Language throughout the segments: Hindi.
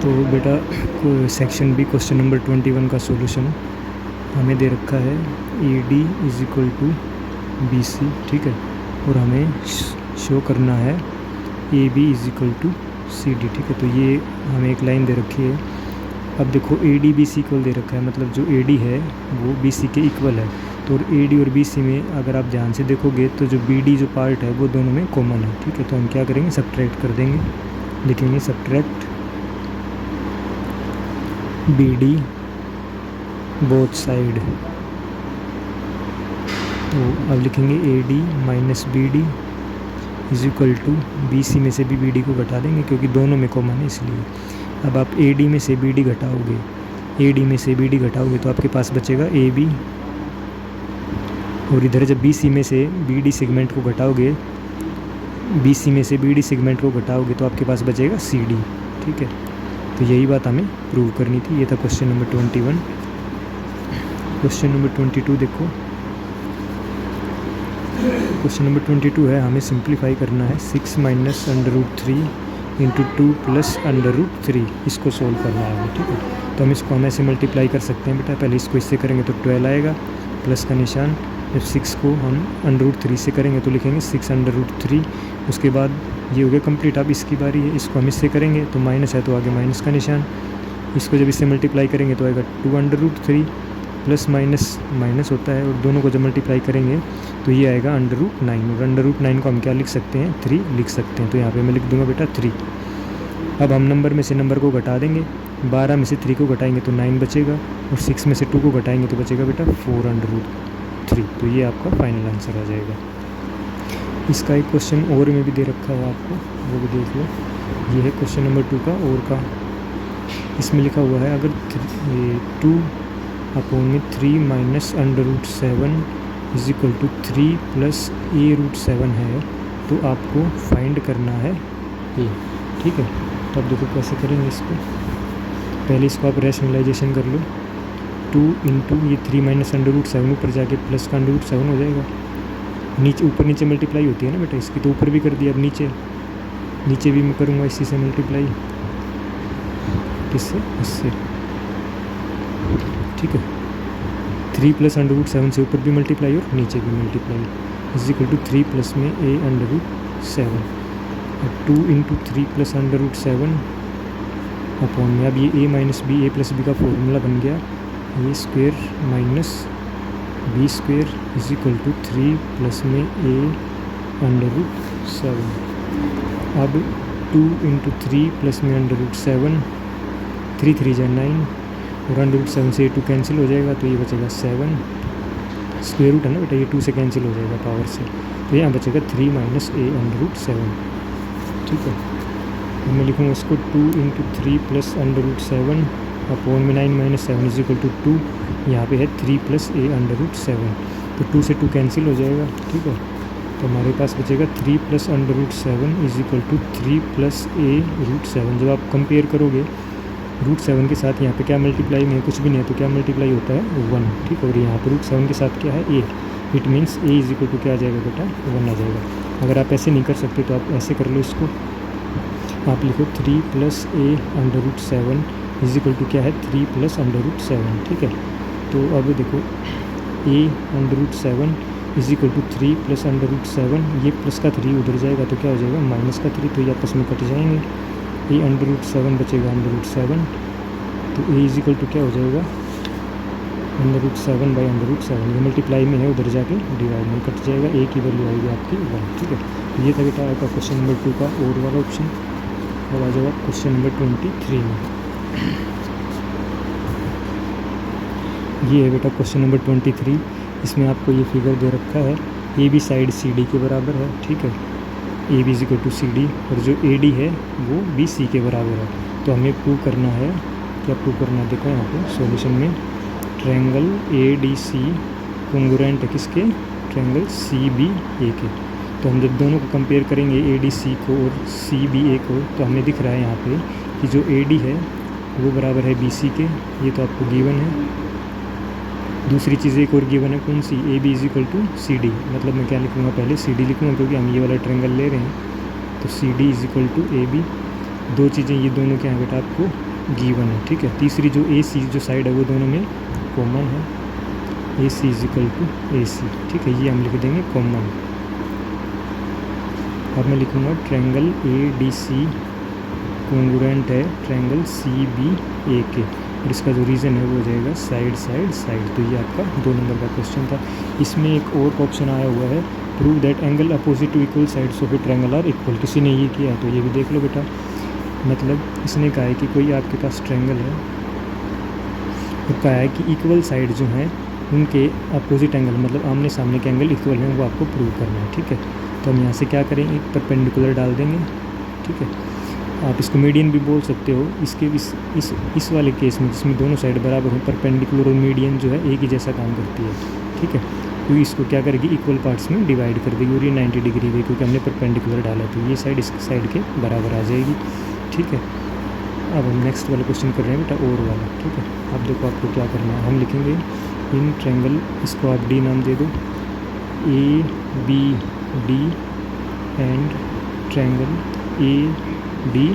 तो बेटा सेक्शन बी क्वेश्चन नंबर 21 का सॉल्यूशन हमें दे रखा है AD is equal to BC, ठीक है, और हमें शो करना है AB is equal to CD, ठीक है। तो ये हमें एक लाइन दे रखी है। अब देखो AD BC इक्वल दे रखा है, मतलब जो AD है वो BC के इक्वल है। तो AD और BC में अगर आप ध्यान से देखोगे तो जो BD जो पार्ट है वो दोनों में कॉमन है, ठीक है। तो हम क्या करेंगे, सब्ट्रैक्ट कर देंगे, लिखेंगे सब्ट्रैक्ट BD बोथ साइड। तो अब लिखेंगे AD minus BD is equal to BC में से भी BD को घटा देंगे क्योंकि दोनों में कॉमन है इसलिए। अब आप AD में से BD घटाओगे, AD में से BD घटाओगे तो आपके पास बचेगा AB, और इधर जब BC में से BD सेगमेंट को घटाओगे, BC में से BD सेगमेंट को घटाओगे तो आपके पास बचेगा CD, ठीक है। तो यही बात हमें प्रूव करनी थी। ये था क्वेश्चन नंबर 21। क्वेश्चन नंबर 22 देखो। क्वेश्चन नंबर 22 है, हमें सिंप्लीफाई करना है 6 माइनस √3 इंटू 2 प्लस √3, इसको सोल्व करना है, ठीक है। तो हम इसको हम ऐसे मल्टीप्लाई कर सकते हैं बेटा। पहले इसको इससे करेंगे तो 12 आएगा, प्लस का निशान। जब 6 को हम √3 से करेंगे तो लिखेंगे 6 √3। उसके बाद ये हो गया कंप्लीट। अब इसकी बारी है, इसको हम इससे करेंगे तो माइनस है तो आगे माइनस का निशान। इसको जब इससे मल्टीप्लाई करेंगे तो आएगा 2 √3, प्लस माइनस माइनस होता है, और दोनों को जब मल्टीप्लाई करेंगे तो ये आएगा √9, और √9 को हम क्या लिख सकते हैं, 3 लिख सकते हैं। तो यहाँ पे मैं लिख दूंगा बेटा 3। अब हम नंबर में से नंबर को घटा देंगे, 12 में से 3 को घटाएंगे तो 9 बचेगा, और 6 में से 2 को घटाएंगे तो बचेगा बेटा 4 √3। तो ये आपका फाइनल आंसर आ जाएगा। इसका एक क्वेश्चन और में भी दे रखा है आपको, वो भी देख लो। ये है क्वेश्चन नंबर 2 का और का। इसमें लिखा हुआ है अगर 2/3 minus √7 is equal to 3 plus a√7 है तो आपको फाइंड करना है a, ठीक है। तो अब देखो कैसे करेंगे इसको। पहले इसको आप रैशनलाइजेशन कर लो। 2 इंटू ये 3 माइनस √7 ऊपर जाके प्लस का √7 हो जाएगा। नीचे ऊपर नीचे मल्टीप्लाई होती है ना बेटा इसकी, तो ऊपर भी कर दिया। अब नीचे भी मैं करूँगा इसी से मल्टीप्लाई, किससे, इससे, ठीक है। 3 प्लस √7 से ऊपर भी मल्टीप्लाई और नीचे भी multiply is equal to 3 plus में a√7, और 2 इंटू 3 प्लस √7 अपॉन में, अब ये a minus B, a plus B का फॉर्मूला बन गया, ये square minus b square is equal to 3 plus में a√7। अब 2 इंटू 3 प्लस में √7, 3 3 जा 9, और √7 से 2 कैंसिल हो जाएगा तो ये बचेगा 7। स्क्वेयर रूट है ना बेटा, ये 2 से कैंसिल हो जाएगा पावर से, तो यहाँ बचेगा 3 माइनस a√7, ठीक है। तो मैं लिखूँगा इसको 2 इंटू 3 प्लस √7 अपॉन में 9 माइनस 7 इज इक्वल टू 2। यहाँ पे है 3 प्लस a√7, तो 2 से 2 कैंसिल हो जाएगा, ठीक है। तो हमारे पास बचेगा 3 plus √7 is equal to 3 plus a√7। जब आप कंपेयर करोगे √7 के साथ यहाँ पे क्या मल्टीप्लाई में है, कुछ भी नहीं है, तो क्या मल्टीप्लाई होता है 1, ठीक है। और यहाँ पे √7 के साथ क्या है a, it means a is equal to क्या आ जाएगा बेटा, 1 आ जाएगा। अगर आप ऐसे नहीं कर सकते तो आप ऐसे कर लो इसको, आप लिखो 3 plus a√7 is equal to क्या है, 3 प्लस √7, ठीक है। तो अब देखो a√7 is equal to 3 plus √7, ये प्लस का 3 उधर जाएगा तो क्या हो जाएगा, माइनस का 3, तो ये आपस में कट जाएंगे। a√7 बचेगा √7, तो a इज इक्वल टू क्या हो जाएगा, √7 बाई √7, ये मल्टीप्लाई में है, उधर जाके डिवाइड में कट जाएगा, a की वैल्यू आएगी आपकी 1, ठीक है। तो ये था बेटा आपका क्वेश्चन नंबर 2 का और वाला ऑप्शन। अब आ जाओ क्वेश्चन नंबर 23 में। ये है बेटा क्वेश्चन नंबर 23। इसमें आपको ये फिगर दे रखा है, A B side C D के बराबर है, ठीक है। A B is equal to C D, और जो ए डी है वो बी सी के बराबर है। तो हमें प्रूव करना है, क्या प्रूव करना है, देखो यहाँ पे सॉल्यूशन में triangle A D C congruent है किसके, ट्रायंगल सी बी ए के। तो हम जब दोनों को कंपेयर करेंगे ए डी सी को और सी बी ए को, तो हमें दिख रहा है यहाँ पे कि जो ए डी है वो बराबर है बी सी के, ये तो आपको गिवन है। दूसरी चीज़ एक और गिवन है, कौन सी, A B is equal to C D, मतलब मैं क्या लिखूँगा, पहले सी डी लिखूँगा क्योंकि हम ये वाला ट्रायंगल ले रहे हैं। तो C D is equal to A B. दो चीज़ें ये दोनों क्या है बेटा आपको गिवन है, ठीक है। तीसरी जो ए सी जो साइड है वो दोनों में कॉमन है, ए सी इज इक्वल टू ए सी, ठीक है। ये हम लिख देंगे कॉमन। अब मैं लिखूँगा triangle A D C congruent है ट्रायंगल सी बी ए के, और इसका जो रीज़न है वो हो जाएगा साइड साइड साइड। तो ये आपका 2 नंबर का क्वेश्चन था। इसमें एक और ऑप्शन आया हुआ है, prove that angle opposite to equal sides of a triangle are equal. किसी ने ये किया है तो ये भी देख लो बेटा। मतलब इसने कहा है कि कोई आपके पास ट्रायंगल है और कहा है कि इक्वल साइड जो हैं उनके अपोजिट एंगल मतलब आमने सामने के एंगल इक्वल हैं, वो आपको प्रूव करना है, ठीक है। तो हम यहाँ से क्या करें, एक परपेंडिकुलर डाल देंगे, ठीक है। आप इसको मीडियन भी बोल सकते हो। इसके इस वाले केस में जिसमें दोनों साइड बराबर हो, परपेंडिकुलर और मीडियन जो है एक ही जैसा काम करती है, ठीक है। तो इसको क्या करेगी, इक्वल पार्ट्स में डिवाइड कर देगी, और ये 90 डिग्री है क्योंकि हमने परपेंडिकुलर डाला, तो ये साइड इस साइड के बराबर आ जाएगी, ठीक है। अब हम नेक्स्ट वाला क्वेश्चन कर रहे हैं बेटा, और वाला, ठीक है। अब देखो आपको क्या करना है, हम लिखेंगे इन ट्रायंगल, इसको आप डी नाम दे दो, A B D and triangle A D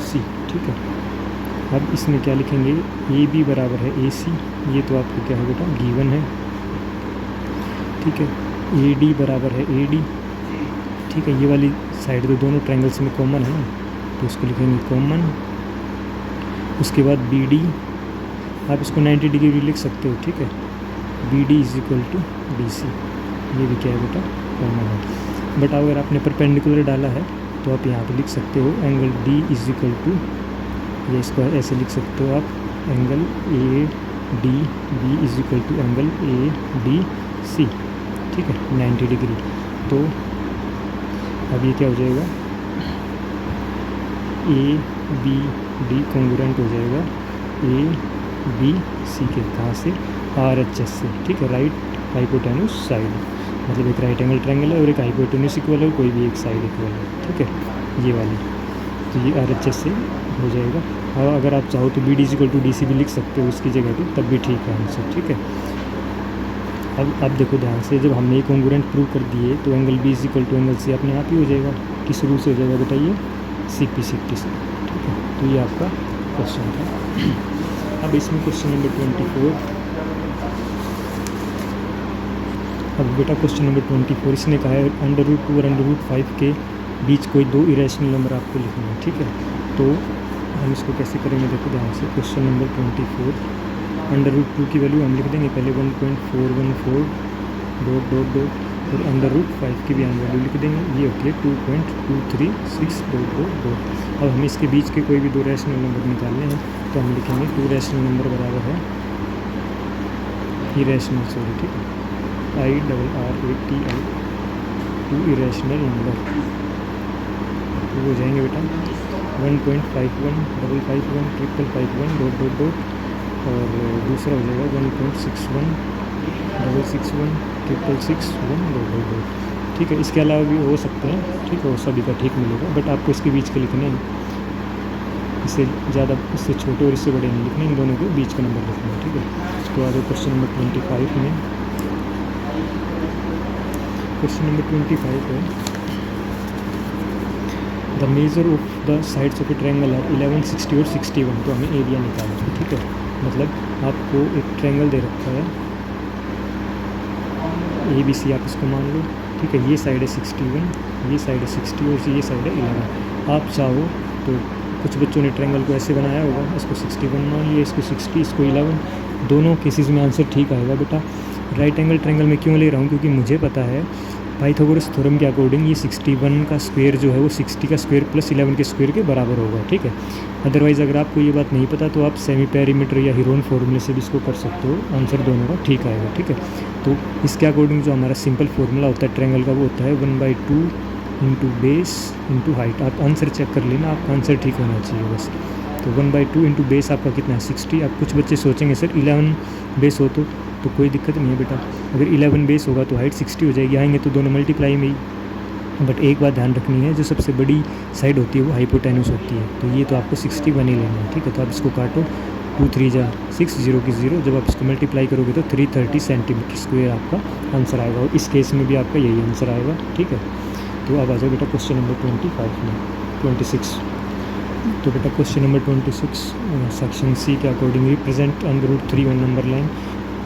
C, ठीक है। अब इसमें क्या लिखेंगे, ए बी बराबर है ए सी, ये तो आपको क्या है बेटा गिवन है, ठीक है। ए डी बराबर है ए डी, ठीक है। ये वाली साइड तो दोनों ट्रायंगल्स में कॉमन है ना, तो इसको लिखेंगे कॉमन। उसके बाद बी डी, आप इसको 90 डिग्री लिख सकते हो, ठीक है। B D is equal to D C, ये भी क्या है बेटा कॉमन है। बट अगर आपने परपेंडिकुलर डाला है तो आप यहाँ पे लिख सकते हो angle D is equal to, ये इसको ऐसे लिख सकते हो आप, angle A D B is equal to angle A D C, ठीक है, 90 डिग्री। तो अब ये क्या हो जाएगा, ए बी डी कॉन्ग्रुएंट हो जाएगा ए बी सी के, कहाँ से, आर एच एस से, ठीक है, राइट हाइपोटेन्यूस साइड। मतलब एक राइट एंगल ट्रायंगल है और एक हाइपोटेन्यूस इक्वल है, कोई भी एक साइड इक्वल है, ठीक है, ये वाली। तो ये आर एच एस से हो जाएगा। और अगर आप चाहो तो B D equal to D C भी लिख सकते हो उसकी जगह पे, तब भी ठीक है आंसर, ठीक है। अब देखो ध्यान से, जब हमने ये कॉन्ग्रुएंट प्रूव कर दिए तो angle B is equal to angle C अपने आप ही हो जाएगा। किस रूल से हो जाएगा बताइए, सी पी सी टी से, ठीक है। तो ये आपका क्वेश्चन था। अब इसमें क्वेश्चन नंबर 24, अब बेटा क्वेश्चन नंबर 24 इसने कहा है √2 और √5 के बीच कोई 2 इरेशनल नंबर आपको लिखना है, ठीक है। तो हम इसको कैसे करेंगे, देखो ध्यान से। क्वेश्चन नंबर 24, √2 की वैल्यू हम लिख देंगे पहले 1.414 ... और √5 की भी हम वैल्यू लिख देंगे, ये होती है 2.236 ... अब हमें इसके बीच के कोई भी 2 रैशनल नंबर निकालने हैं, तो हम लिखेंगे 2 रैशनल नंबर बराबर है इरेशनल, सॉरी, ठीक है, IRRATI 2 इरेशनल नंबर। वो हो जाएंगे बेटा 1.51 551 551 ... और दूसरा हो जाएगा 1.61 661 661 . ठीक है, इसके अलावा भी हो सकते हैं, ठीक है, वो सभी का ठीक मिलेगा, बट आपको इसके बीच के लिखने हैं, इससे ज़्यादा, इससे छोटे और इससे बड़े नहीं लिखने, इन दोनों के बीच का नंबर लिखना है, ठीक है। तो आज क्वेश्चन नंबर 25 में, क्वेश्चन नंबर 25 है the measure of the sides of a triangle are 11, 60 और 61। तो हमें एरिया निकालना है, ठीक है। मतलब आपको एक ट्रायंगल दे रखा है ABC, आप इसको मान लो, ठीक है। ये साइड है 61, ये साइड है 60 और ये साइड है 11। आप चाहो तो कुछ बच्चों ने ट्रायंगल को ऐसे बनाया होगा, इसको 61 मान लिया, इसको 60, इसको 11, दोनों केसेस में आंसर ठीक आएगा बेटा। राइट एंगल ट्रायंगल में क्यों ले रहा हूँ, क्योंकि मुझे पता है पाइथागोरस थ्योरम के अकॉर्डिंग ये 61 का स्क्वायर जो है वो 60 का स्क्वायर प्लस 11 के स्क्वायर के बराबर होगा, ठीक है। अदरवाइज़ अगर आपको ये बात नहीं पता तो आप सेमी पेरीमीटर या हीरोन फॉर्मूले से भी इसको कर सकते हो, आंसर दोनों का ठीक आएगा, ठीक है। तो इसके अकॉर्डिंग जो हमारा सिंपल फार्मूला होता है ट्रायंगल का, वो होता है 1/2 इंटू बेस इंटू हाइट। आप आंसर चेक कर लेना, आपका आंसर ठीक होना चाहिए बस। तो 1/2 इंटू बेस आपका कितना है 60। अब कुछ बच्चे सोचेंगे सर 11 बेस हो तो कोई दिक्कत नहीं है बेटा, अगर 11 बेस होगा तो हाइट 60 हो जाएगी, आएंगे तो दोनों मल्टीप्लाई में ही। बट एक बात ध्यान रखनी है, जो सबसे बड़ी साइड होती है वो हाइपोटेन्यूस होती है, तो ये तो आपको 61 ही लेना है, ठीक है। तो आप इसको काटो, 2 3 जा 6, 0 की 0, जब आप इसको मल्टीप्लाई करोगे तो 330 सेंटीमीटर स्क्वायर आपका आंसर आएगा, और इस केस में भी आपका यही आंसर आएगा, ठीक है। तो अब आ जाओ बेटा क्वेश्चन नंबर 25 में 26। तो बेटा क्वेश्चन नंबर 26 सेक्शन सी के according represent √3 one number line.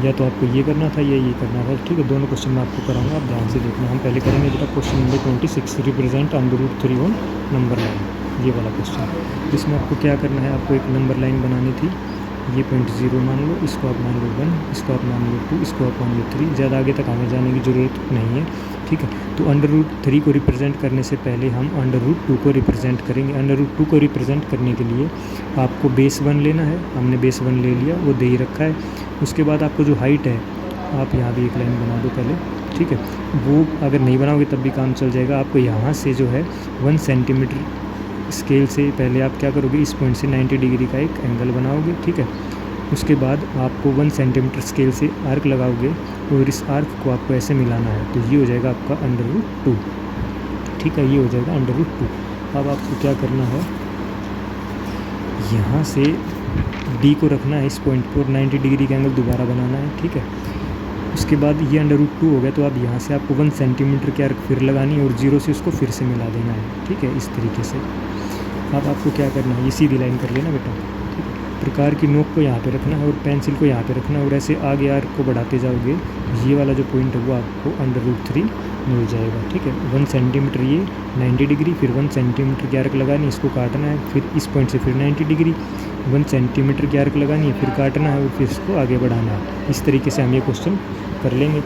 या तो आपको ये करना था या ये करना था, ठीक है। दोनों क्वेश्चन मैं आपको कराऊंगा, आप ध्यान से देखना। हम पहले करेंगे बेटा question number 26 represent √3 one number line, ये वाला क्वेश्चन। जिसमें आपको क्या करना है, आपको एक नंबर लाइन बनानी थी। ये पॉइंट 0 मान लो, इसको आप मान लो 1, इसको आप मान लो 2, इसको आप मान लो 3। ज़्यादा आगे तक हमें जाने की ज़रूरत नहीं है, ठीक है। तो √3 को रिप्रेजेंट करने से पहले हम √2 को रिप्रेजेंट करेंगे। √2 को रिप्रेजेंट करने के लिए आपको बेस 1 लेना है। हमने बेस 1 ले लिया, वो दे ही रखा है। उसके बाद आपको जो हाइट है, आप यहाँ भी एक लाइन बना दो पहले, ठीक है। वो अगर नहीं बनाओगे तब भी काम चल जाएगा। आपको यहाँ से जो है 1 सेंटीमीटर स्केल से पहले आप क्या करोगे, इस पॉइंट से 90 डिग्री का एक एंगल बनाओगे, ठीक है। उसके बाद आपको 1 सेंटीमीटर स्केल से आर्क लगाओगे और इस आर्क को आपको ऐसे मिलाना है। तो ये हो जाएगा आपका √2, ठीक है। ये हो जाएगा √2। अब आपको क्या करना है, यहाँ से डी को रखना है इस पॉइंट पर, 90 डिग्री का एंगल दोबारा बनाना है, ठीक है। उसके बाद ये √2 हो गया, तो अब यहाँ से आपको 1 सेंटीमीटर की आर्क फिर लगानी है और 0 से उसको फिर से मिला देना है, ठीक है, इस तरीके से। अब आपको क्या करना है, ये सीधी लाइन कर लेना बेटा, ठीक है। प्रकार की नोक को यहाँ पे रखना है और पेंसिल को यहाँ पे रखना है और ऐसे आगे आर्क को बढ़ाते जाओगे। ये वाला जो पॉइंट है वो आपको √3 मिल जाएगा, ठीक है। 1 सेंटीमीटर ये 90 डिग्री, फिर 1 सेंटीमीटर की आर्क लगानी, इसको काटना है, फिर इस पॉइंट से फिर 90 डिग्री 1 सेंटीमीटर की आर्क लगानी है, फिर काटना है और फिर इसको आगे बढ़ाना है। इस तरीके से हम ये क्वेश्चन कर लेंगे।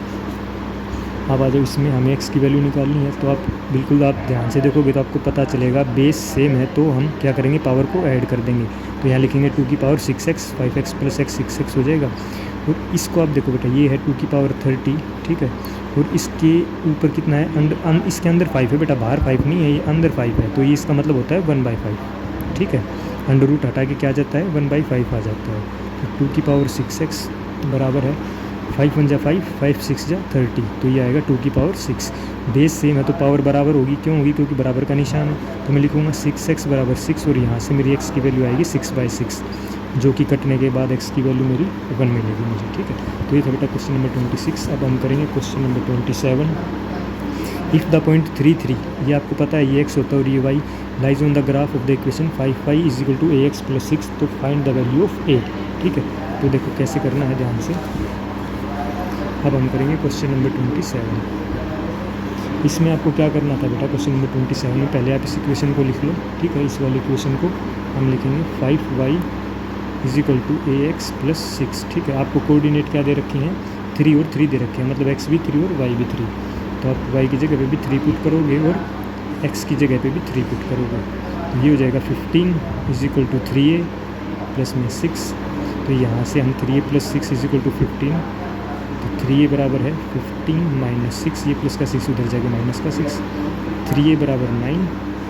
अब आ जाओ, इसमें हमें x की वैल्यू निकालनी है। तो आप बिल्कुल आप ध्यान से देखोगे तो आपको पता चलेगा बेस सेम है, तो हम क्या करेंगे, पावर को ऐड कर देंगे। तो यहाँ लिखेंगे 2 की power 6x, 5x + x 6x हो जाएगा। और इसको आप देखो बेटा, ये है 2 की पावर 30, ठीक है। और इसके ऊपर कितना है, इसके अंदर 5 है बेटा, बाहर 5 नहीं है, ये अंदर 5 है। तो ये इसका मतलब होता है 1/5, ठीक है। √ हटा के क्या जाता है, 1/5 आ जाता है। तो 2 की पावर 6x बराबर है 5 × 5, 5 × 6 = 30। तो ये आएगा 2 की पावर 6। बेस सेम है तो पावर बराबर होगी, क्यों होगी, क्योंकि बराबर का निशान है। तो मैं लिखूँगा 6x = 6 और यहाँ से मेरी x की वैल्यू आएगी 6/6, जो कि कटने के बाद x की वैल्यू मेरी 1 मिलेगी मुझे, ठीक है। तो ये था बेटा क्वेश्चन नंबर 26। अब हम करेंगे question number 27। If the point 3, 3, ये आपको पता है ये x होता है और ये y lies on the graph of the equation 5y = ax + 6, तो find the value of a, ठीक है। तो देखो कैसे करना है ध्यान से। अब हम करेंगे क्वेश्चन नंबर 27। इसमें आपको क्या करना था बेटा, क्वेश्चन नंबर 27 में पहले आप इस इक्वेशन को लिख लो, ठीक है। इस वाले इक्वेशन को हम लिखेंगे 5y = ax + 6, ठीक है। आपको कोऑर्डिनेट क्या दे रखे हैं, 3 और 3 दे रखे हैं, मतलब x भी 3 और y भी 3। तो आप y की जगह पे भी 3 पुट करोगे और x की जगह पे भी 3 पुट करोगे। तो ये हो जाएगा 15 = 3a + 6। तो यहाँ से हम 3a + 6 = 15, तो 3a बराबर है 15 - 6, ये प्लस का 6 उधर जाएगा माइनस का 6, 3a = 9,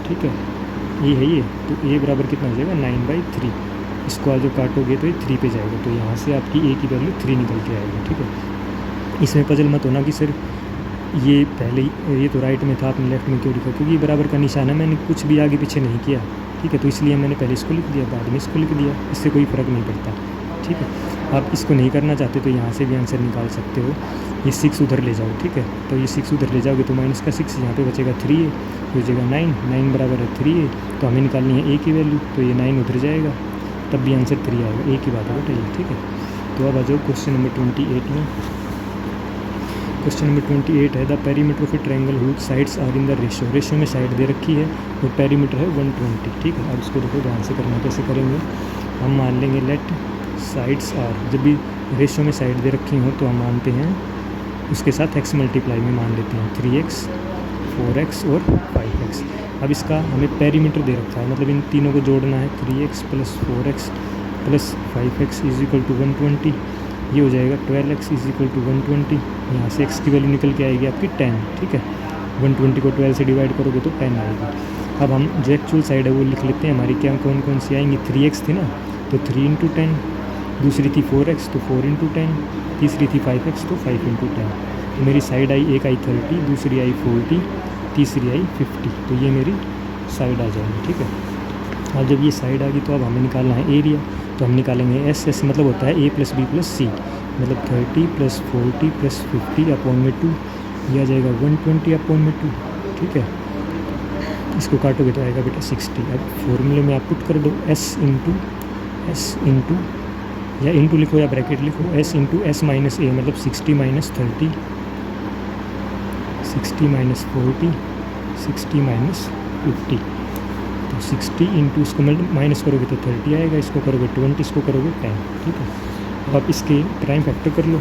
ठीक है। ये है ये, तो a बराबर कितना हो जाएगा 9/3। इसको आज जो काटोगे तो ये 3 पे जाएगा, तो यहाँ से आपकी a की वैल्यू 3 निकल के आएगी, ठीक है। इसमें पजल मत होना कि सर ये पहले ये तो राइट में था, आपने लेफ्ट में क्यों लिखा, क्योंकि ये बराबर का निशान है, मैंने कुछ भी आगे पीछे नहीं किया, ठीक है। तो इसलिए मैंने पहले इसको लिख दिया, बाद में इसको लिख दिया, इससे कोई फ़र्क नहीं पड़ता, ठीक है। आप इसको नहीं करना चाहते तो यहाँ से भी आंसर निकाल सकते हो। ये 6 उधर ले जाओ, ठीक है। तो ये 6 उधर ले जाओगे तो माइनस का 6 यहाँ पे बचेगा 3a, तो बचेगा 9, 9 बराबर है 3a। तो हमें निकालनी है a की वैल्यू, तो ये 9 उधर जाएगा, तब भी आंसर 3 आएगा, a की बात है बेटा ये, ठीक है। तो अब आ जाओ क्वेश्चन नंबर 28 में। क्वेश्चन नंबर 28 है the perimeter of a triangle whose sides are in the ratio में साइड दे रखी है और पेरीमीटर है 120, ठीक है। अब इसको देखो ध्यान से करना, कैसे करेंगे, हम मान लेंगे लेट साइड्स आर, जब भी रेशो में साइड दे रखी हो तो हम मानते हैं उसके साथ x मल्टीप्लाई में मान लेते हैं 3x, 4x और 5x। अब इसका हमें पेरीमीटर दे रखा है, मतलब इन तीनों को जोड़ना है, 3x + 4x + 5x = 120। ये हो जाएगा 12x = 120। यहाँ से x की वैल्यू निकल के आएगी आपकी 10, ठीक है। 120 को 12 से डिवाइड करोगे तो 10 आएगी। अब हम जो एक्चुअल साइड है वो लिख लेते हैं, हमारी क्या कौन कौन सी आएंगी, 3x थी ना, तो 3 × 10, दूसरी थी 4x तो 4 × 10, तीसरी थी 5x तो 5 × 10। तो मेरी साइड आई, एक आई 30, दूसरी आई 40, तीसरी आई 50। तो ये मेरी साइड आ जाएगी, ठीक है। अब जब ये साइड आ गई तो अब हमें निकालना है एरिया, तो हम निकालेंगे एस मतलब होता है a + b + c, मतलब 30 + 40 + 50 / 2, ये आ जाएगा 120 / 2, ठीक है। इसको काटोगे तो आएगा बेटा 60। अब फॉर्मूले में आप पुट कर दो s इंटू या इंटू लिखो या ब्रैकेट लिखो, s इंटू एस माइनस ए मतलब 60 माइनस 30, 60 माइनस 40, 60 माइनस 50। तो 60 इंटू इसको माइनस करोगे तो 30 आएगा, इसको करोगे 20, इसको करोगे 10। ठीक है, अब आप इसके प्राइम फैक्टर कर लो,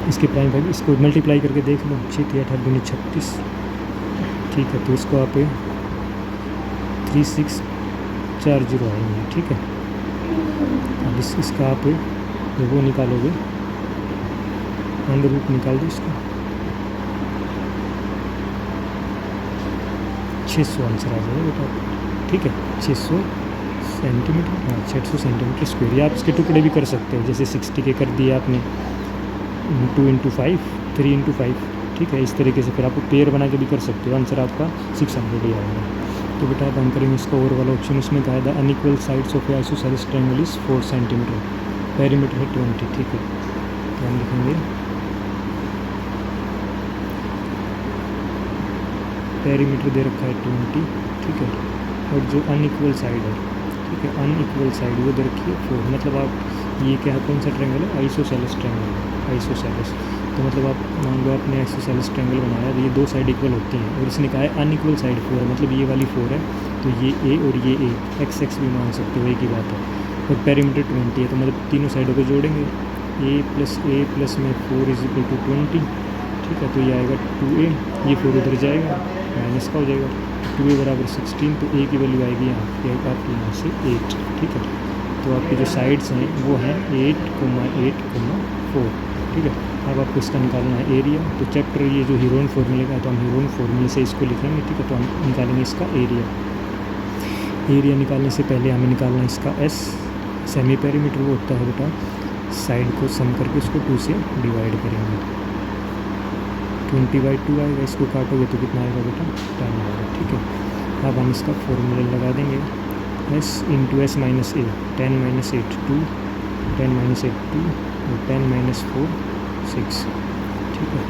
इसके प्राइम फैक्टर इसको मल्टीप्लाई करके देख लो, 6 3 8 2 36। ठीक है, तो इसको आप 3640 आएंगे। ठीक है, अब इसका आप वो निकालोगे, अंडर रूट निकाल दो इसका, 600 आंसर आ जाएगा बेटा। ठीक है, 600 सेंटीमीटर, हाँ 600 सेंटीमीटर स्क्वायर। या आप इसके टुकड़े भी कर सकते हो, जैसे 60 के कर दिए आपने 2 इंटू 5, 3 इंटू 5। ठीक है, इस तरीके से फिर आप पेयर बना के भी कर सकते हो, आंसर आपका 600 ही आएगा। तो बेटा अब हम करेंगे इसका और वाला ऑप्शन, उसमें कहा था unequal sides of isosceles triangle is 4 centimetre, perimeter है 20। ठीक है, तो हम लिखेंगे पेरीमीटर दे रखा है 20। ठीक है, और जो अनइक्वल साइड है, ठीक है, अनइक्वल साइड वो दे रखी है 4। मतलब आप ये क्या कौन सा ट्रायंगल है, आइसोसेलेस ट्रायंगल है, आइसोसेलेस। तो मतलब आप मान लो आपने आइसोसेलेस ट्रायंगल बनाया, ये दो साइड इक्वल होती हैं, और इसने कहा है अनइक्वल साइड 4 है, मतलब ये वाली 4 है, तो ये ए और ये ए, एक्स भी मान सकते हो, एक ही बात है। और पेरीमीटर 20 है, तो मतलब तीनों साइडों को जोड़ेंगे, ए प्लस में 4 इज इक्वल टू 20। ठीक है, तो ये आएगा 2a, ये 4 उधर जाएगा, माइनस का हो जाएगा, 2a बराबर 16, तो a की वैल्यू आएगी यहाँ आपकी यहाँ से 8। ठीक है, तो आपकी जो साइड्स हैं वो हैं 8, 8, 4। ठीक है, अब आपको इसका निकालना है एरिया। तो चैप्टर ये जो हीरोइन फॉर्मूले का है, तो हम हीरोइन फॉर्मूले से इसको लिखेंगे। ठीक है, तो हम निकालेंगे इसका एरिया। एरिया निकालने से पहले हमें निकालना है इसका एस। सेमी पेरीमीटर वो होता है बेटा, साइड को सम करके उसको 2 से डिवाइड करेंगे, 20/2 आएगा, इसको काटोगे तो कितना आएगा बेटा, 10 आएगा। ठीक है, अब हम इसका फॉर्मूला लगा देंगे, s इंटू एस माइनस ए, 10 माइनस 8 2, 10 माइनस 8 2, और 10 माइनस 4 6। ठीक है,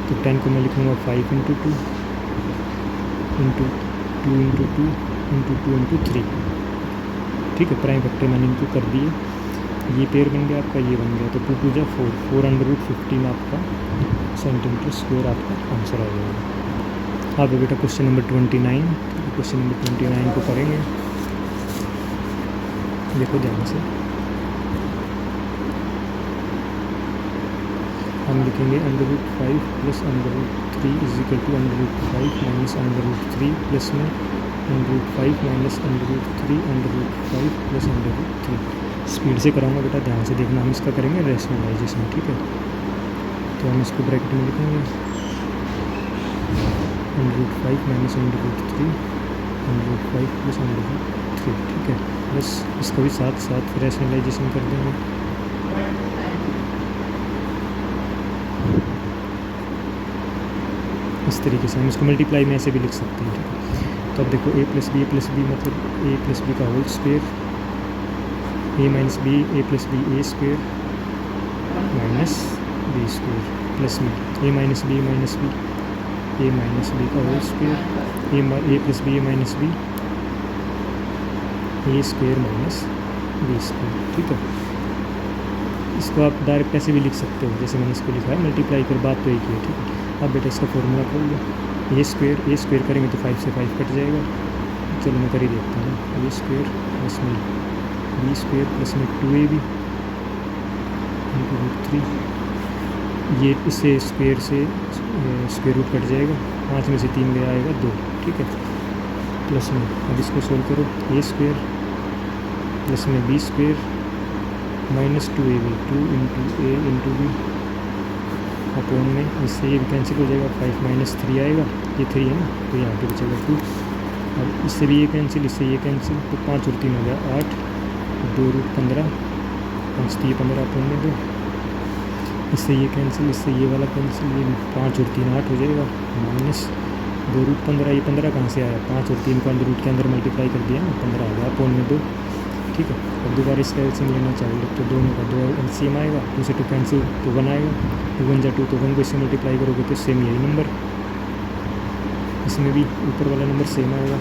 तो 10 को मैं लिखूँगा 5 into 2 into 2 into 2 into 2 into 3। ठीक है, प्राइम फैक्टर मैंने इनको कर दिए, ये पेयर बन गया आपका, ये बन गया, तो 2 2 जा 4, 4√15 आपका सेंटीमीटर स्क्वायर आपका आंसर आ जाएगा। अब बेटा क्वेश्चन नंबर 29, क्वेश्चन नंबर 29 को करेंगे, देखो ध्यान से। हम लिखेंगे √5 plus √3 is equal to √5 minus √3 plus में √5 माइनस √3 √5 प्लस √3। स्पीड से कराऊंगा बेटा, ध्यान से देखना। हम इसका करेंगे रैशनलाइजेशन। ठीक है, तो हम इसको ब्रैकेट में लिखेंगे √5 माइनस √3 √5 प्लस √3। ठीक है, बस इसको भी साथ साथ रैशनलाइजेशन कर देंगे। इस तरीके से हम इसको मल्टीप्लाई में ऐसे भी लिख सकते हैं। ठीक है, तो अब देखो a प्लस बी मतलब a प्लस बी का whole square, a minus B a plus B A square minus B square, plus में a माइनस बी का whole square, a plus B A minus B A square minus B square. ठीक है, इसको आप डायरेक्ट ऐसे भी लिख सकते हो, जैसे मैंने इसको लिखा है, मल्टीप्लाई कर बात तो एक ही है। ठीक है, अब बेटा इसका फॉर्मूला खोल लो, ए स्क्वायर करेंगे तो 5 से 5 कट जाएगा। चलो मैं कर ही देता हूँ, ए स्क्वायर प्लस में बी स्क्वायर प्लस में 2ab इंटू √3, ये इससे स्क्वायर से स्क्वायर रूट कट जाएगा, 5 में से 3 गया आएगा 2। ठीक है, प्लस में अब इसको सोल्व करो, ए स्क्वायर प्लस में B square minus 2ab 2 into A into B upon में, इससे ये भी कैंसिल हो जाएगा, 5 माइनस 3 आएगा, ये 3 है ना, तो यहाँ पे बचेगा 2। अब इससे भी ये कैंसिल, इससे ये कैंसिल, तो 5 और 3 हो गया 8, 2√15, 5 3 15 अपॉन में 2, इससे ये कैंसिल, इससे ये वाला कैंसिल, ये 5 और 3 8 हो जाएगा, माइनस 2√15, ये 15 कहाँ से आया, 5 और 3 को अंडर रूट के अंदर मल्टीप्लाई कर दिया ना, 15 आ गया अपॉन में 2। ठीक है, अब दोबारा इसका एलसीएम लेना चाहिए, तो दोनों का 2 एलसीएम आएगा, 2 से 2 कैंसिल तो 1 आएगा, 2 1 जा 2, तो 1 को इससे मल्टीप्लाई करोगे तो सेम यही नंबर इसमें भी ऊपर वाला नंबर सेम आएगा,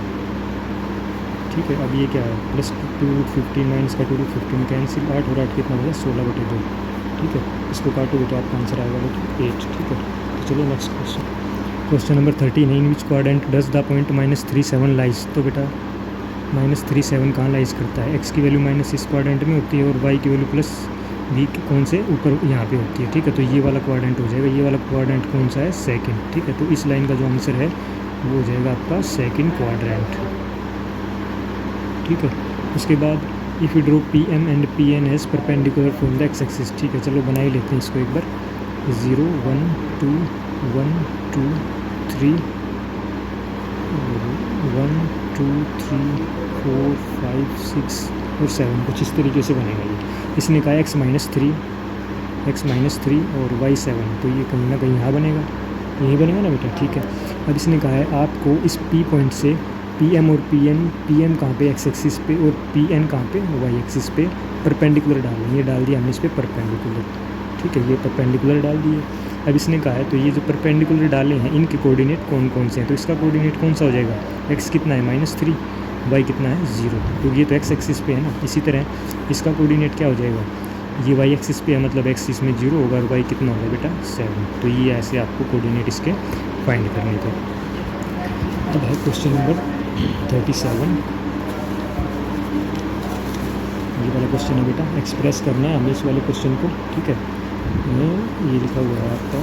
ठीक है। अब ये क्या है, प्लस 2√15, इसका 2√15 कैंसिल, 8 और 8 कितना होगा 16/2, ठीक है। इसको काटोगे तो आपका आंसर आएगा 8, ठीक है। तो चलो next question number 13, in which quadrant does the point -37 lies. तो बेटा -37 कहाँ लाइज करता है, एक्स की वैल्यू माइनस इस क्वाड्रेंट में होती है और वाई की वैल्यू प्लस बी कौन से ऊपर यहाँ पे होती है, ठीक है। तो ये वाला क्वाड्रेंट हो जाएगा, ये वाला क्वाड्रेंट कौन सा है, सेकंड, ठीक है। तो इस लाइन का जो आंसर है वो हो जाएगा आपका सेकंड क्वाड्रेंट, ठीक है। उसके बाद if you draw P M and P N as perpendicular from the X axis, ठीक है। चलो बना ही लेते हैं इसको एक बार, 0 1 2 1 2 3 1 2 3 4 5 6 और 7, कुछ इस तरीके से बनेगा ये। इसने कहा x -3 और y 7, तो ये कहीं ना कहीं यहाँ बनेगा, यही बनेगा ना बेटा, ठीक है। अब इसने कहा है आपको इस P पॉइंट से PM और PM कहाँ पे x एक्सिस पे और PN कहाँ पे y एक्सिस पे परपेंडिकुलर डालना, ये डाल दिया हमने इस पर परपेंडिकुलर, ठीक है। ये परपेंडिकुलर डाल दिए। अब इसने कहा है तो ये जो परपेंडिकुलर डाले हैं इनके कोऑर्डिनेट कौन कौन से हैं, तो इसका कोऑर्डिनेट कौन सा हो जाएगा, x कितना है -3, y कितना है 0, तो ये तो x एक्सिस पे है ना। इसी तरह इसका कोऑर्डिनेट क्या हो जाएगा, ये y एक्सिस पे है मतलब x इसमें 0 होगा और y कितना होगा बेटा 7, तो ये ऐसे आपको कोऑर्डिनेट इसके फाइंड करने थे। अब है क्वेश्चन नंबर 37, ये वाला क्वेश्चन है बेटा, एक्सप्रेस करना है हमें इस वाले क्वेश्चन को, ठीक है। ये लिखा हुआ है आपका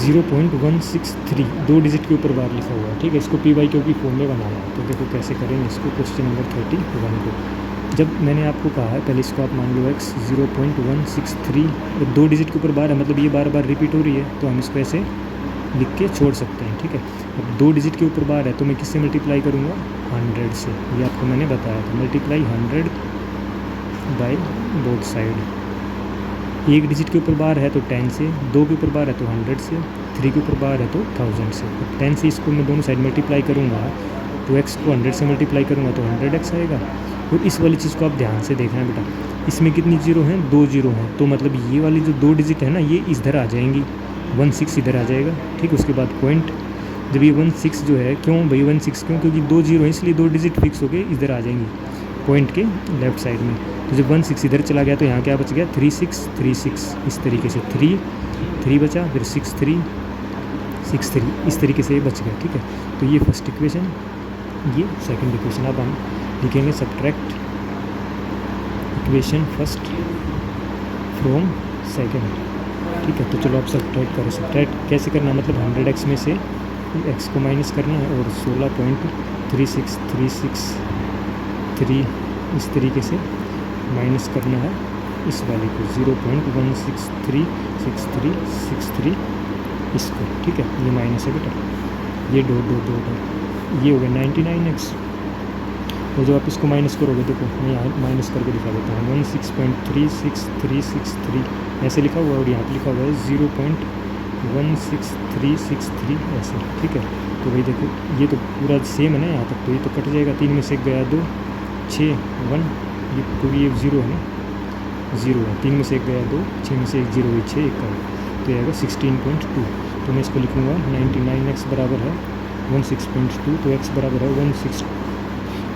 0.163, 2 डिजिट के ऊपर बार लिखा हुआ है, ठीक है। इसको पी वाई क्यू की फॉर्म में बनाना है, तो देखो कैसे करेंगे इसको। क्वेश्चन नंबर 31 को जब मैंने आपको कहा है पहले इसको आप मान लो x 0.163, 2 डिजिट के ऊपर बार है मतलब ये बार बार रिपीट हो रही है, तो हम इसको ऐसे लिख के छोड़ सकते हैं, ठीक है। अब 2 डिजिट के ऊपर बार है तो मैं किससे मल्टीप्लाई करूँगा, 100 से, ये आपको मैंने बताया था, multiply 100 by both side. 1 digit के ऊपर बार है तो 10 से, 2 के ऊपर बार है तो 100 से, 3 के ऊपर बार है तो 1000 से। 10 से इसको मैं दोनों साइड मल्टीप्लाई करूँगा तो x को 100 से मल्टीप्लाई करूँगा तो 100x आएगा। और इस वाली चीज़ को आप ध्यान से देखना बेटा, इसमें कितनी जीरो हैं, 2 जीरो हैं, तो मतलब ये वाली जो 2 डिजिट है ना ये इधर आ जाएंगी, 16 इधर आ जाएगा, ठीक। उसके बाद पॉइंट, जब ये 16 जो है, क्यों भाई 16 क्यों, क्योंकि 2 जीरो है इसलिए 2 डिजिट फिक्स होके इधर आ जाएंगी पॉइंट के लेफ्ट साइड में। तो जब 16 इधर चला गया तो यहाँ क्या बच गया 36, इस तरीके से 3 बचा, फिर 6 3 इस तरीके से बच गया, ठीक है। तो ये फर्स्ट इक्वेशन, ये सेकंड इक्वेशन। अब हम लिखेंगे subtract equation first from second, ठीक है। तो चलो आप सब्ट्रैक्ट करो। सब्ट्रैक्ट कैसे करना, मतलब 100x में से x को माइनस करना है और 16.36363 इस तरीके से माइनस करना है इस वाले को 0.1636363 इसको, ठीक है। ये माइनस है बेटा, ये डॉट ये हो गया 99x। और जब आप इसको माइनस करोगे, देखो मैं यहाँ माइनस करके दिखा देता हूँ, 16.36363 ऐसे लिखा हुआ है और यहाँ पर लिखा हुआ है 0.16363 ऐसे, ठीक है। तो भाई देखो ये तो पूरा सेम है ना यहाँ तक, तो ये तो कट जाएगा, 3 में से 1 गया 2, 6 1, ये क्योंकि ये 0 है ना, 0 है, 3 में से 1 गया 2, 6 में से 1 0 हुई 6, 1 का, तो आएगा 16.2। तो मैं इसको लिखूँगा 99x बराबर है 16.2, तो x बराबर है 16।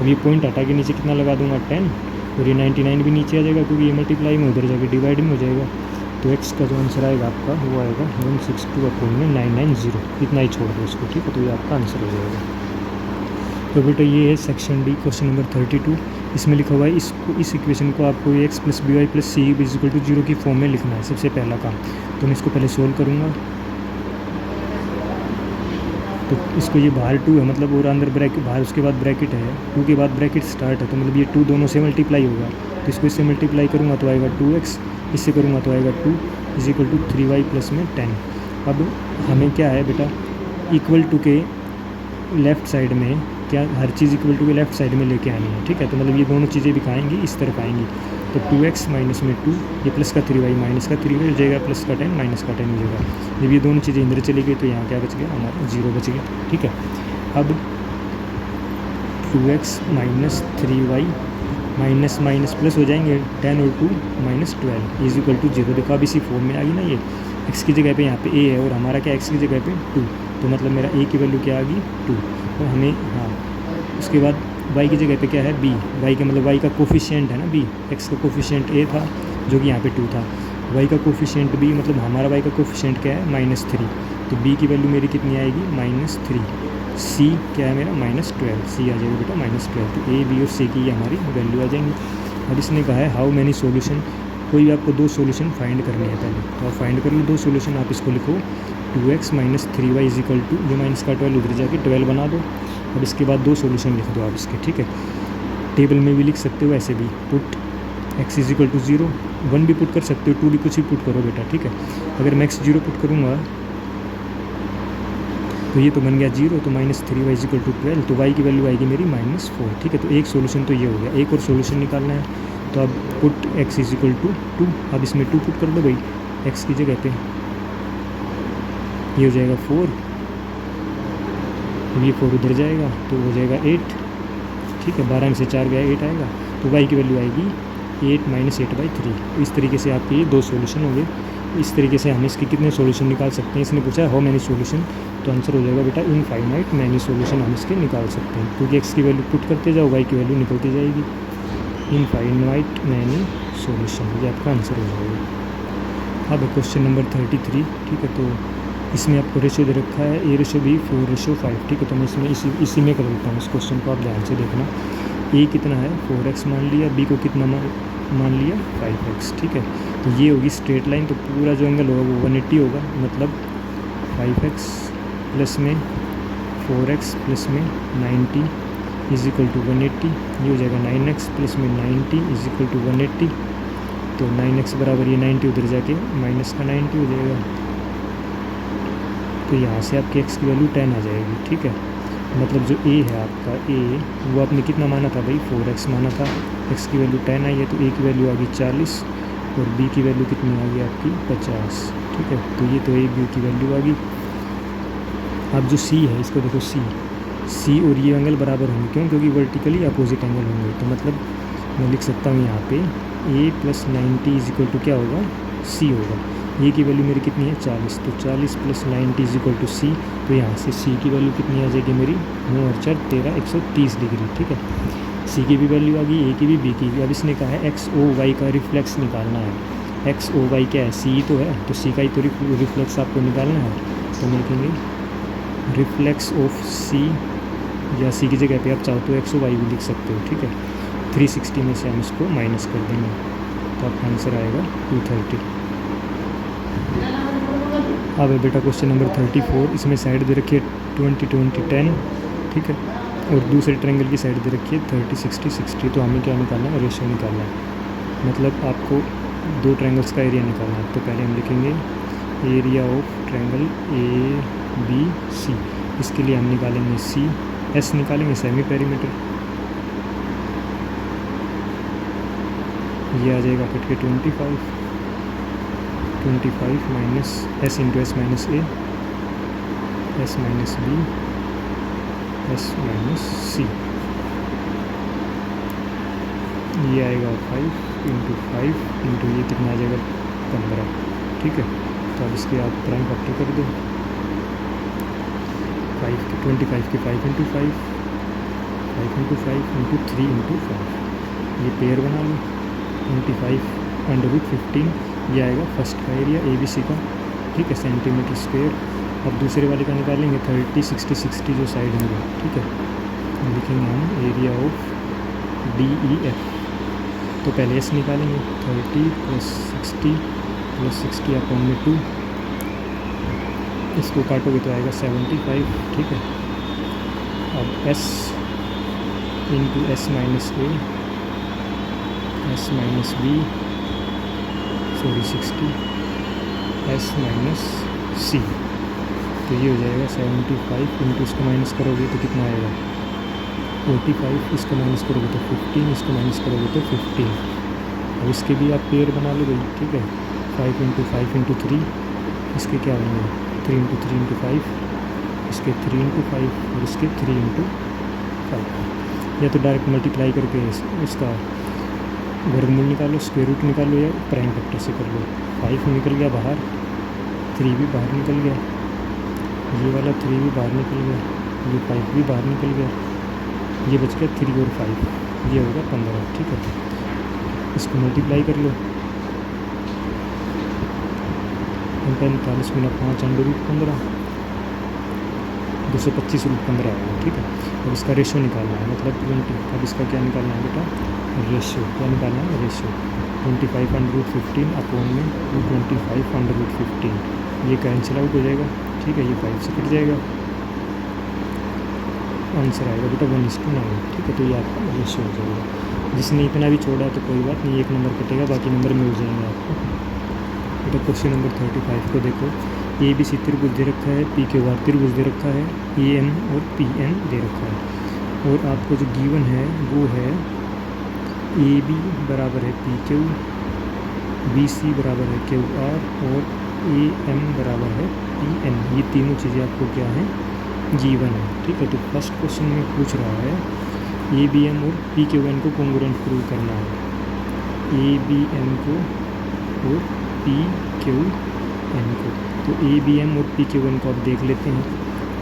अब ये पॉइंट हटा के नीचे कितना लगा दूंगा 10, और ये 99 भी नीचे आ जाएगा क्योंकि ये मल्टीप्लाई में उधर जाके डिवाइड में हो जाएगा। तो x का जो आंसर आएगा आपका वो आएगा 162/990, इतना ही छोड़ दो इसको, ठीक है। तो ये आपका आंसर हो जाएगा। तो बेटा ये है सेक्शन डी क्वेश्चन नंबर 32, इसमें लिखा हुआ है इसको, इस इक्वेशन को आपको x + by + c = 0 की फॉर्म में लिखना है, सबसे पहला काम। तो मैं इसको पहले सोल्व करूँगा, तो इसको ये बाहर 2 है मतलब, और अंदर ब्रैकेट बाहर, उसके बाद ब्रैकेट है, 2 के बाद ब्रैकेट स्टार्ट है, तो मतलब ये 2 दोनों से मल्टीप्लाई होगा। तो इसको इससे मल्टीप्लाई करूँगा तो आएगा 2x, इससे करूँगा तो आएगा 2 = 3y + में 10। अब हमें क्या है बेटा, इक्वल टू के लेफ़्ट साइड में क्या, हर चीज़ इक्वल टू के लेफ़्ट साइड में लेके आनी है, ठीक है। तो मतलब ये दोनों चीज़ें भी आएंगी, इस तरफ आएंगी। तो 2x माइनस में 2, ये प्लस का 3y माइनस का 3y हो जाएगा, प्लस का 10 माइनस का 10 हो जाएगा। जब ये दोनों चीज़ें इधर चली गई तो यहाँ क्या बच गया हमारा 0 बच गया, ठीक है। अब 2x minus 3y minus minus plus हो जाएंगे, 10 और 2 -12 = 0। देखो अब इसी फॉर्म में आ गई ना ये, एक्स की जगह पे यहाँ पे ए है और हमारा क्या एक्स की जगह पे 2, तो मतलब मेरा ए की वैल्यू क्या आ गई 2। तो हमें हाँ उसके बाद वाई की जगह पे क्या है बी, वाई का मतलब वाई का कोफिशिएंट है ना बी, एक्स का कोफिशिएंट ए था जो कि यहाँ पे 2 था, वाई का कोफिशिएंट बी मतलब हमारा वाई का कोफिशिएंट क्या है -3, तो बी की वैल्यू मेरी कितनी आएगी -3। सी क्या है मेरा -12, सी आ जाएगा बेटा -12, तो ए बी और सी की हमारी वैल्यू आ जाएंगी। अब इसने कहा है हाउ मैनी सोल्यूशन, कोई भी आपको 2 सोल्यूशन फाइंड करनी है पहले, तो आप फाइंड कर लो 2 सोल्यूशन। आप इसको लिखो 2x - 3y = ये माइनस का 12 उधर जाके 12 बना दो। अब इसके बाद 2 सोल्यूशन लिख दो आप इसके, ठीक है। टेबल में भी लिख सकते हो, ऐसे भी पुट x = 0, 1 भी पुट कर सकते हो, 2 भी, कुछ भी पुट करो बेटा, ठीक है। अगर मैं x 0 पुट करूँगा तो ये तो बन गया 0, तो -3y = 12, तो y की वैल्यू आएगी मेरी -4, ठीक है। तो एक सोल्यूशन तो ये हो गया, एक और सोल्यूशन निकालना है, तो अब पुट x = 2, अब इसमें 2 पुट कर दो भाई x की जगह पे, ये हो जाएगा 4, ये 4 उधर जाएगा तो हो जाएगा 8, ठीक है। 12 में से 4 गया 8 आएगा, तो y की वैल्यू आएगी 8 - 8/3। तो इस तरीके से आपके ये 2 सोल्यूशन हो गए। इस तरीके से हम इसके कितने सोल्यूशन निकाल सकते हैं, इसने पूछा है हाउ मैनी सोल्यूशन, तो आंसर हो जाएगा बेटा इनफाइनाइट मैनी सोल्यूशन हम इसके निकाल सकते हैं, क्योंकि x की वैल्यू पुट करते जाओ y की वैल्यू निकलती जाएगी। इनफाइनाइट मैनी सोल्यूशन, ये आपका आंसर हो जाएगा। अब क्वेश्चन नंबर 33, ठीक है। तो इसमें आपको रेशो दे रखा है a/b 4/5, ठीक है। तो मैं इसमें इसी में कर देता हूँ इस क्वेश्चन को, आप ध्यान से देखना। a कितना है 4x मान लिया, b को कितना मान लिया 5x, ठीक है। तो ये होगी स्ट्रेट लाइन, तो पूरा जो एंगल होगा वो 180 होगा, मतलब 5x प्लस में 4x प्लस में 90 = 180, ये हो जाएगा 9x प्लस में 90 = 180, तो 9x बराबर ये 90 उधर जाके माइनस का 90 हो जाएगा, तो यहाँ से आपकी x की वैल्यू 10 आ जाएगी, ठीक है। मतलब जो a है आपका a, वो आपने कितना माना था भाई 4x माना था, x की वैल्यू 10 आई है, तो a की वैल्यू आ गई 40 और b की वैल्यू कितनी आ गई आपकी 50, ठीक है। तो ये तो a b की वैल्यू आ गई। अब जो c है इसको देखो, c और ये एंगल बराबर होंगे, क्यों, क्योंकि वर्टिकली अपोजिट एंगल होंगे, तो मतलब मैं लिख सकता हूँ यहाँ पे a + 90 = क्या होगा c होगा। a की वैल्यू मेरी कितनी है 40, तो 40 + 90 = c, तो यहाँ से c की वैल्यू कितनी आ जाएगी मेरी 9 और 4 13 130 डिग्री, ठीक है। c की भी वैल्यू आ गई, a की भी, b की भी। अब इसने कहा है x o y का रिफ्लेक्स निकालना है। x o y क्या है, c ही तो है, तो c का ही तो रिफ्लेक्स आपको निकालना है, तो लिखेंगे रिफ्लेक्स ऑफ c, या c की जगह पे आप चाहो तो x o y भी लिख सकते हो, ठीक है। 360 में से हम इसको माइनस कर देंगे, तो आपका आंसर आएगा 230। अब है बेटा क्वेश्चन नंबर 34, इसमें साइड दे रखी है 20 20 10, ठीक है, और दूसरे ट्रायंगल की साइड दे रखी है 30 60 60। तो हमें क्या निकालना है, रेशियो निकालना है, मतलब आपको 2 ट्रायंगल्स का एरिया निकालना है। तो पहले हम लिखेंगे एरिया ऑफ ट्रायंगल ABC, इसके लिए हम निकालेंगे S निकालेंगे सेमी पेरीमीटर, ये आ जाएगा कट के 25 minus S × S - a S - b S - c, ये आएगा 5 × 5 × ये कितना आ जाएगा 15, ठीक है। तो अब इसके आप प्राइम फैक्टर कर दो, 25 के 5 × 5 5 × 5 × 3 × 5, ये पेयर बना लो, 25/15, ये आएगा फर्स्ट का एरिया ABC का, ठीक है, सेंटीमीटर स्क्वायर। अब दूसरे वाले का निकालेंगे 30 60 60 जो साइड होंगे, ठीक है। लिखेंगे हम एरिया ऑफ DEF, तो पहले S निकालेंगे 30 + 60 + 60/2, इसको काटोगे तो आएगा 75, ठीक है। अब S × S - a S - b 60 S - c, तो ये हो जाएगा 75 × इसको माइनस करोगे तो कितना आएगा 45, इसको माइनस करोगे तो 15, इसको माइनस करोगे तो 15। अब इसके भी आप पेयर बना लो भाई, ठीक है, 5 × 5 × 3, इसके क्या होंगे 3 × 3 × 5, इसके 3 × 5 और इसके 3 × 5, या तो डायरेक्ट मल्टीप्लाई करके इसका वर्गमूल निकालो, स्क्वायर रूट निकालो, या प्राइम फैक्टर से कर लो। 5 निकल गया बाहर, 3 भी बाहर निकल गया, ये वाला 3 भी बाहर निकल गया, ये 5 भी बाहर निकल गया, ये बच गया 3 और 5, ये होगा 15। ठीक है, इसको मल्टीप्लाई कर लो। 45 गुना 5 √15, 225/15 आएगा। ठीक है, अब इसका रेशो निकालना है, मतलब 20। अब इसका क्या निकालना है बेटा, रेशो। क्या निकालना है, रेशो। 25/15 अपॉन में 225/15, ये कैंसिल आउट हो जाएगा। ठीक है, ये 5 से कट जाएगा, आंसर आएगा बेटा 1:9। ठीक है, तो ये आपका रेशो हो जाएगा। जिसने इतना भी छोड़ा है तो कोई बात नहीं, 1 नंबर कटेगा, बाकी नंबर मिल जाएंगे आपको। बेटा क्वेश्चन नंबर 35 को देखो। ABC त्रिभुज दे रखा है, PQR त्रिभुज दे रखा है, AM और PN दे रखा है, और आपको जो गिवन है वो है AB बराबर है PQ, BC बराबर है QR और AM बराबर है PN। ये तीनों चीज़ें आपको क्या है, गिवन है। ठीक है, तो फर्स्ट क्वेश्चन में पूछ रहा है ABM और PQN को कॉन्ग्रुएंट प्रूव करना है। ABM को और PQN को, तो ABM और PQN को आप देख लेते हैं।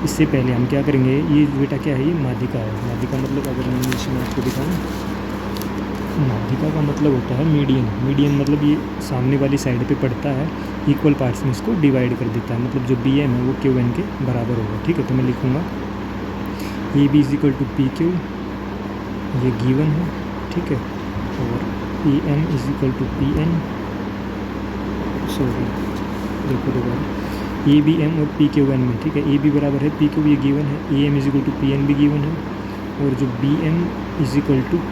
इससे पहले हम क्या करेंगे, ये बेटा क्या है, ये माध्यिका है। माध्यिका मतलब अगर मैं इंग्लिश में आपको दिखाऊँ, माध्यिका का मतलब होता है मीडियन। मीडियन मतलब ये सामने वाली साइड पे पड़ता है, इक्वल पार्ट्स में इसको डिवाइड कर देता है, मतलब जो BM है वो QN के बराबर होगा। ठीक है, तो मैं लिखूँगा AB = PQ, ये गिवन है। ठीक है, और AM = PN, सॉरी देखो दोबारा, ABM और PQN में। ठीक है, AB बराबर है PQ, ये गिवन है, AM = PN भी गिवन है, और जो BM =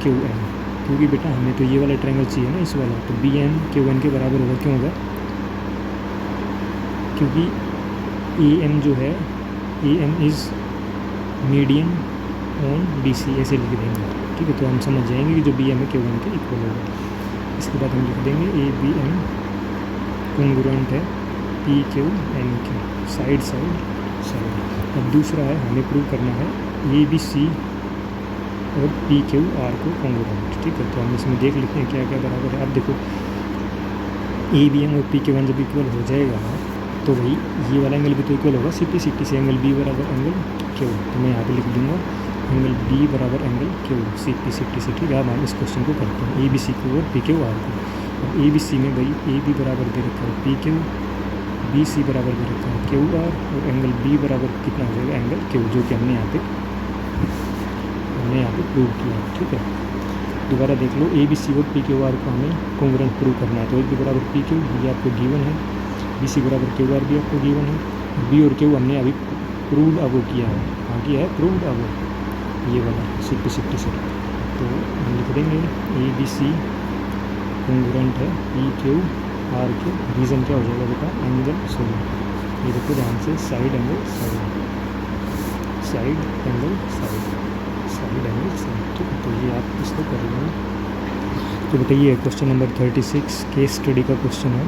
QN, क्योंकि बेटा हमें तो ये वाला ट्रायंगल चाहिए ना, इस वाला, तो BM QN के बराबर होगा। क्यों होगा, क्योंकि AM जो है, AM is median on BC, ऐसे लिख देंगे। ठीक है, तो हम समझ जाएंगे कि जो BM है QN के इक्वल होगा। इसके बाद हम लिख देंगे ABM कॉन्ग्रुएंट है PQN के, साइड साइड। अब दूसरा है, हमें प्रूव करना है ABC और PQR को कॉन्ग्रुएंट। ठीक है, तो हम इसमें देख लेते हैं क्या क्या बराबर है। अब देखो ABM और PQN जब इक्वल हो जाएगा तो भाई ये वाला एंगल भी तो इक्वल होगा, CP से एंगल B बराबर एंगल Q। तो मैं यहाँ पे लिख दूँगा एंगल B बराबर एंगल Q, CP से। ठीक है, अब हम इस क्वेश्चन को करते हैं, ABC को और PQR को। अब ABC में भाई AB बराबर दे रखा है PQ, BC बराबर दे रखा है QR, और एंगल B बराबर कितना हो जाएगा, एंगल Q, जो कि हमने यहाँ पे प्रूव किया। ठीक है, दोबारा देख लो, ABC और PQR को हमें कॉन्ग्रुएंट प्रूव करना है। तो AB बराबर PQ, ये आपको गिवन है, BC बराबर QR भी आपको गिवन है, B और Q हमने अभी प्रूव अब किया है। हाँ, किया है प्रूव अब, ये वाला CP से। तो हम लिख देंगे ABC कॉन्ग्रुएंट है PQR के। रीज़न क्या हो जाएगा बेटा, एंगल 16। ये देखो ध्यान से, side angle side, side angle side, side angle side. ठीक है, तो ये आप इसको कर लेंगे। तो बेटा ये क्वेश्चन नंबर 36 केस स्टडी का क्वेश्चन है।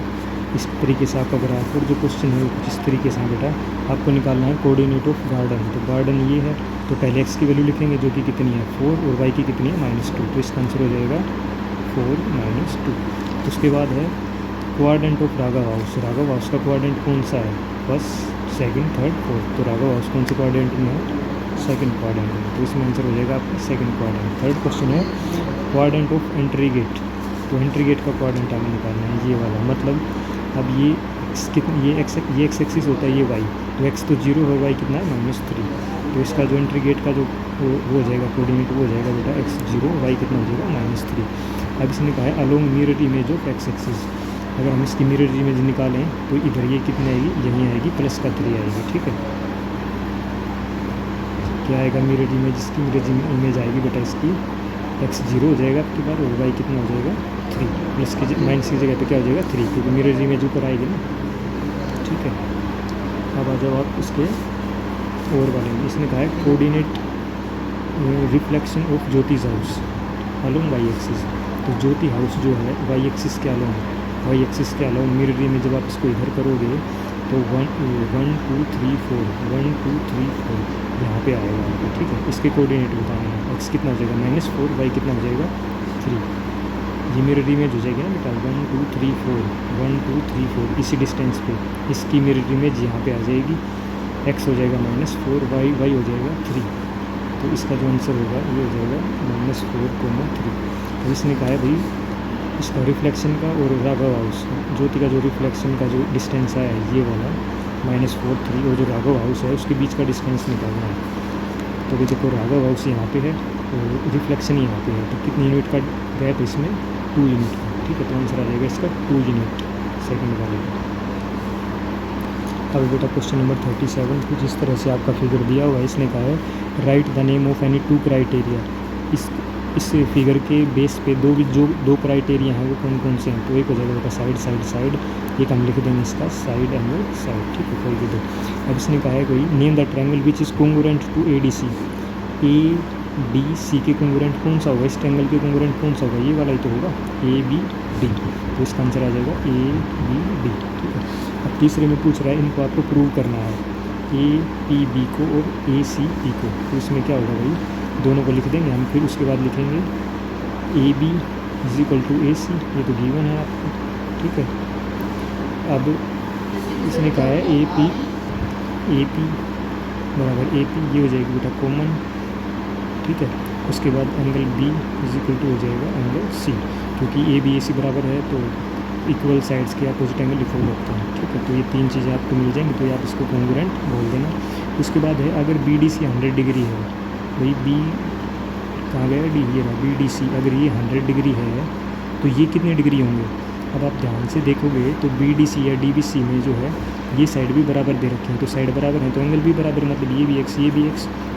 इस तरीके से आपका ग्राफ, और जो क्वेश्चन है कुछ इस तरीके से बेटा आपको निकालना है कोऑर्डिनेट ऑफ गार्डन। तो गार्डन ये है, तो पहले x की वैल्यू लिखेंगे जो कि कितनी है 4, और y की कितनी है -2। तो इसका आंसर हो जाएगा 4 - 2। उसके बाद है quadrant of Raghav house. Raghav house का क्वाड्रेंट कौन सा है, फर्स्ट, सेकंड, थर्ड, फोर्थ। तो राघव हाउस कौन से क्वाड्रेंट में है, सेकंड क्वाड्रेंट में। तो इसमें आंसर हो जाएगा आपका सेकंड क्वाड्रेंट। थर्ड क्वेश्चन है क्वाड्रेंट ऑफ एंट्री गेट। तो एंट्री गेट का क्वाड्रेंट हमें निकालना है, ये वाला। मतलब अब ये ये एक्स एक्सिस होता है, ये y, तो x तो 0 है, y कितना है -3। तो इसका जो एंट्री गेट का जो वो हो जाएगा कोऑर्डिनेट, वो हो जाएगा बेटा x 0, y कितना हो जाएगा -3। अब इसने कहा है along mirror image of x axis. अगर हम इसकी मिरर इमेज निकालें तो इधर ये कितनी आएगी, यहीं आएगी, +3 आएगी। ठीक है, क्या आएगा मिरर इमेज, इसकी मिरर इमेज आएगी बेटा इसकी x 0 हो जाएगा आपके पास, और y कितना हो जाएगा 3, प्लस की माइनस की जगह पे क्या हो जाएगा 3, क्योंकि मिरर इमेज ऊपर आएगी ना। ठीक है, अब आ जाओ आप इसके और वाले में। इसने कहा है कोऑर्डिनेट रिफ्लेक्शन ऑफ ज्योतिष हाउस अलोंग y एक्सिस। तो ज्योति हाउस जो है y एक्सिस के अलोंग मिरर इमेज जब आप इसको इधर करोगे तो 1 2 3 4 1 2 3 4 यहाँ पे आएगा आपको। ठीक है, इसके कोऑर्डिनेट बताना है, x कितना हो जाएगा -4, y कितना हो जाएगा 3। ये मिरर इमेज हो जाएगी ना बेटा, 1 2 3 4, 1 2 3 4 इसी डिस्टेंस पे इसकी मिरर इमेज यहाँ पे आ जाएगी। x हो जाएगा -4, y हो जाएगा 3। तो इसका जो आंसर होगा ये हो जाएगा -4, 3। तो इसने कहा है भाई इसका रिफ्लेक्शन का और राघव हाउस ज्योति का जो रिफ्लेक्शन का जो डिस्टेंस आया है ये वाला -4 3, और जो राघव हाउस है उसके बीच का डिस्टेंस निकालना है। तो भी देखो राघव हाउस यहाँ पे है और रिफ्लेक्शन यहाँ पे है, तो कितनी यूनिट का गैप इसमें 2 यूनिट का। ठीक है, तो आंसर आ जाएगा इसका 2 यूनिट सेकेंड वाले। अब बेटा क्वेश्चन नंबर 37 कुछ इस तरह से आपका फिगर दिया हुआ है। इसने कहा है right the name of any 2 criteria. इस फिगर के बेस पे जो दो क्राइटेरिया हैं वो कौन कौन से हैं। तो एक हो जाएगा बेटा साइड, एक हम लिख देंगे इसका साइड एंगल साइड। ठीक है, कोई भी दो। अब इसने कहा है कोई name the triangle which is congruent to ADC। ADC के कोंग्रुएंट कौन सा होगा, इस ट्रायंगल के कोंग्रुएंट कौन सा होगा, ये वाला ही तो होगा ABD। तो इसका आंसर आ जाएगा ABD। ठीक है, अब तीसरे में पूछ रहा है इनको आपको प्रूव करना है APB को और ACE को। तो इसमें क्या होगा भाई, दोनों को लिख देंगे हम, फिर उसके बाद लिखेंगे AB = AC। ये तो गिवन है आपको। ठीक है, अब इसने कहा है AP बराबर AP, ये हो जाएगी बेटा कॉमन। ठीक है, उसके बाद एंगल B = हो जाएगा एंगल C, क्योंकि AB AC बराबर है तो इक्वल साइड्स के अपोजिट एंगल इक्वल होते हैं। ठीक है, तो ये तीन चीज़ें आपको मिल जाएंगी, तो ये आप इसको कॉन्ग्रुएंट बोल देना। उसके बाद है अगर BDC 100 डिग्री है, भाई B कहाँ गया D, ये ना BDC, अगर ये 100 डिग्री है तो ये कितने डिग्री होंगे। अब आप ध्यान से देखोगे तो BDC या DBC में जो है ये साइड भी बराबर दे रखे हैं, तो साइड बराबर है तो एंगल भी बराबर, मतलब ये भी x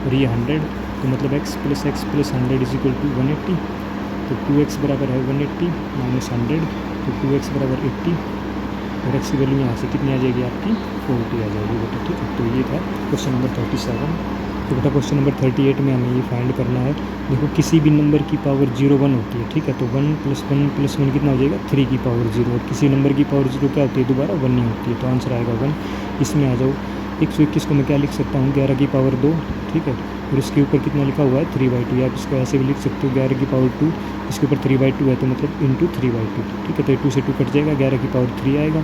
और ये 100, तो मतलब x + x + 100 = 180। तो 2x बराबर है 180 - 100, तो 2x बराबर 80, और x की वैल्यू यहाँ से कितनी आ जाएगी आपकी 40 आ जाएगी बेटा। ठीक है, तो ये था क्वेश्चन नंबर 37। तो बेटा क्वेश्चन नंबर 38 में हमें ये फाइंड करना है। देखो किसी भी नंबर की पावर 0 1 होती है। ठीक है, तो 1 + 1 + 1 कितना हो जाएगा 3 की पावर 0, और किसी नंबर की पावर 0 क्या होती है, दोबारा 1 नहीं होती है। तो आंसर आएगा 1। इसमें आ जाओ 121 को मैं क्या लिख सकता हूँ 11 की पावर 2। ठीक है, और इसके ऊपर कितना लिखा हुआ है 3/2, या आप इसको ऐसे भी लिख सकते हो 11 की पावर 2, इसके ऊपर 3/2 है तो मतलब × 3/2। ठीक है, तो 2 से 2 कट जाएगा, 11 की पावर 3 आएगा,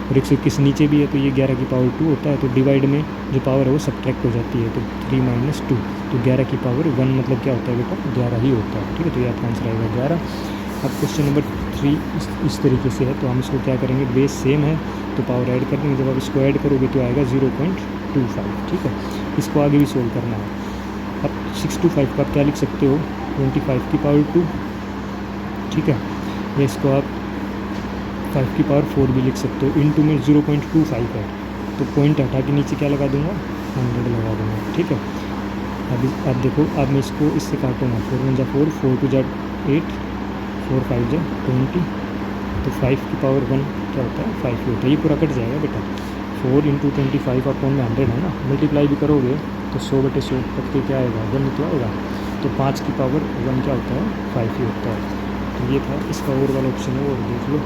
और 121 नीचे भी है तो ये 11 की पावर 2 होता है, तो डिवाइड में जो पावर है वो सब्ट्रैक्ट हो जाती है, तो 3 - 2, तो 11 की पावर 1 मतलब क्या होता है बेटा 11 ही होता है। ठीक है, तो ये आपका आंसर आएगा 11। अब क्वेश्चन नंबर 3 इस तरीके से है, तो हम इसको क्या करेंगे, बेस सेम है तो पावर ऐड कर देंगे, जब आप इसको ऐड करोगे तो आएगा 0.25। ठीक है, इसको आगे भी सोल्व करना है। अब 625 का आप क्या लिख सकते हो 25 की पावर 2। ठीक है, या इसको आप 5 की पावर 4 भी लिख सकते हो, इनटू में 0.25 है तो पॉइंट हटा के नीचे क्या लगा दूंगा 100 लगा दूंगा। ठीक है, अब देखो, अब मैं इसको इससे काटूंगा, 4 × 4, 4 × 8, 4 × 5 = 20, तो 5 की पावर 1 क्या होता है 5 होता है, ये पूरा कट जाएगा बेटा। 4 × 25 अपॉन में 100 है ना, मल्टीप्लाई भी करोगे तो 100/100 कट के क्या आएगा 1 तो आएगा, तो 5 की पावर 1 क्या होता है 5 ही होता है। तो ये था इसका और वाला ऑप्शन है, और देख लो।